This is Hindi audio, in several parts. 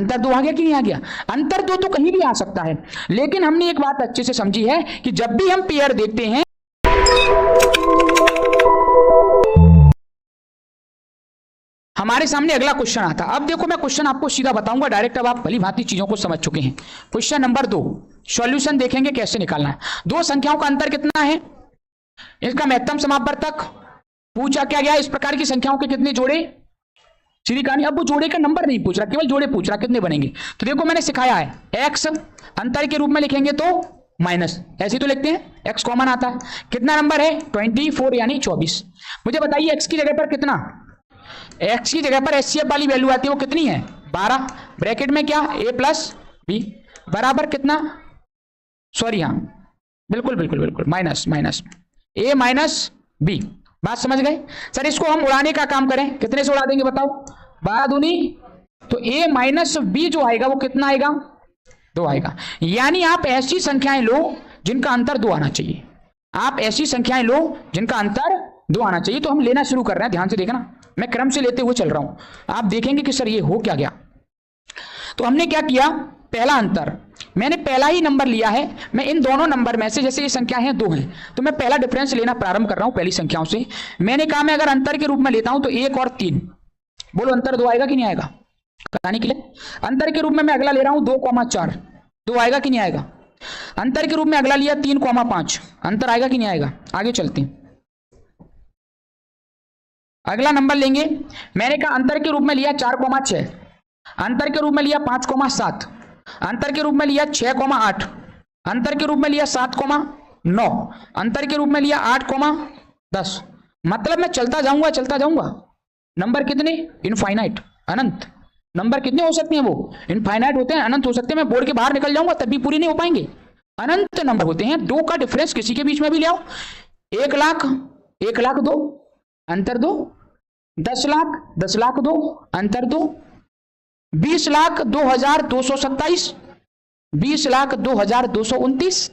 अंतर 2 आ गया कि नहीं आ गया? अंतर 2 तो कहीं भी आ सकता है, लेकिन हमने एक बात अच्छे से समझी है कि जब भी हम पेयर देखते हैं हमारे सामने अगला क्वेश्चन आता। अब देखो मैं क्वेश्चन आपको सीधा बताऊंगा डायरेक्ट, अब आप भली भांति चीजों को समझ चुके हैं। क्वेश्चन नंबर 2 सॉल्यूशन देखेंगे कैसे निकालना है। दो संख्याओं का अंतर कितना है, इसका महत्तम समापवर्तक पूछा क्या गया, इस प्रकार की संख्याओं के कितने जोड़े, सीधी कहानी। अब वो जोड़े का नंबर नहीं पूछ रहा, केवल जोड़े पूछ रहा कितने बनेंगे। तो देखो मैंने सिखाया है एक्स अंतर के रूप में लिखेंगे तो माइनस, ऐसे तो लिखते हैं, एक्स कॉमन आता है। कितना नंबर है 24 यानी 24। मुझे बताइए एक्स की जगह पर कितना, एक्स की जगह पर एचसीएफ वाली वैल्यू आती है वो कितनी है 12, ब्रैकेट में क्या a प्लस बी बराबर कितना, सॉरी हाँ बिल्कुल बिल्कुल बिल्कुल minus minus a minus B. बात समझ गए सर? इसको हम उड़ाने का काम करें, कितने से उड़ा देंगे बताओ, 12 दूनी, तो a माइनस बी जो आएगा वो कितना आएगा 2 आएगा। यानी आप ऐसी संख्याएं लो जिनका अंतर 2 आना चाहिए, आप ऐसी संख्याएं लो जिनका अंतर 2 आना चाहिए। तो हम लेना शुरू कर रहे हैं, ध्यान से देखना, मैं क्रम से लेते हुए चल रहा हूं, आप देखेंगे कि सर ये हो क्या गया। तो हमने क्या किया, पहला अंतर मैंने पहला ही नंबर लिया है, मैं इन दोनों नंबर में से, जैसे ये संख्या है 2 है तो मैं पहला डिफरेंस लेना प्रारंभ कर रहा हूं पहली संख्याओं से। मैंने कहा मैं अगर अंतर के रूप में लेता हूं तो 1 और 3, बोलो अंतर 2 आएगा कि नहीं आएगा, बताने के लिए। अंतर के रूप में मैं अगला ले रहा हूं 2,4, 2 आएगा कि नहीं आएगा। अंतर के रूप में अगला लिया 3,5, अंतर आएगा कि नहीं आएगा। आगे चलते हैं, अगला नंबर लेंगे, मैंने कहा अंतर के रूप में लिया 4,6, अंतर के रूप में लिया 5,7, अंतर के रूप में लिया 6,8, अंतर के रूप में लिया 7,9, अंतर के रूप में लिया 8,10। मतलब मैं चलता जाऊंगा नंबर कितने, इनफाइनाइट, अनंत। नंबर कितने हो सकते हैं, वो इनफाइनाइट होते हैं, अनंत हो सकते हैं। मैं बोर्ड के बाहर निकल जाऊंगा तब भी पूरी नहीं हो पाएंगे, अनंत नंबर होते हैं। 2 का डिफरेंस किसी के बीच में भी ले आओ, 1 लाख 1 लाख 2 अंतर 2, 10 लाख 10 लाख 2 अंतर 2, 20 लाख 2,227, 20 लाख 2,229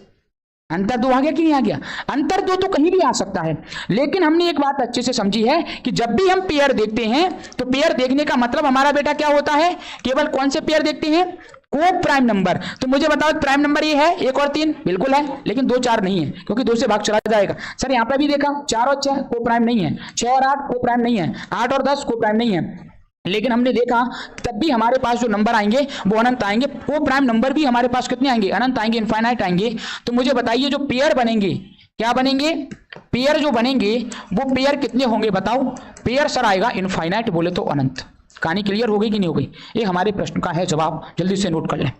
अंतर 2 आ गया कि नहीं आ गया। अंतर 2 तो कहीं भी आ सकता है, लेकिन हमने एक बात अच्छे से समझी है कि जब भी हम पेयर देखते हैं तो पेयर देखने का मतलब हमारा बेटा क्या होता है, केवल कौन से पेयर देखते हैं, को प्राइम नंबर। तो मुझे बताओ प्राइम नंबर ये है 1 और 3 बिल्कुल है, लेकिन 2 4 नहीं है क्योंकि 2 से भाग चला जाएगा। सर यहाँ पे भी देखा 4 और 6 को प्राइम नहीं है, 6 और 8 को प्राइम नहीं है, 8 और 10 को प्राइम नहीं है। लेकिन हमने देखा तब भी हमारे पास जो नंबर आएंगे वो अनंत आएंगे, वो प्राइम नंबर भी हमारे पास कितने आएंगे, अनंत आएंगे, इनफाइनाइट आएंगे। तो मुझे बताइए जो पेयर बनेंगे क्या बनेंगे, पेयर जो बनेंगे वो पेयर कितने होंगे बताओ। पेयर सर आएगा इनफाइनाइट, बोले तो अनंत। कहानी क्लियर हो गई कि नहीं हो गई, ये हमारे प्रश्न का है जवाब, जल्दी से नोट कर लें।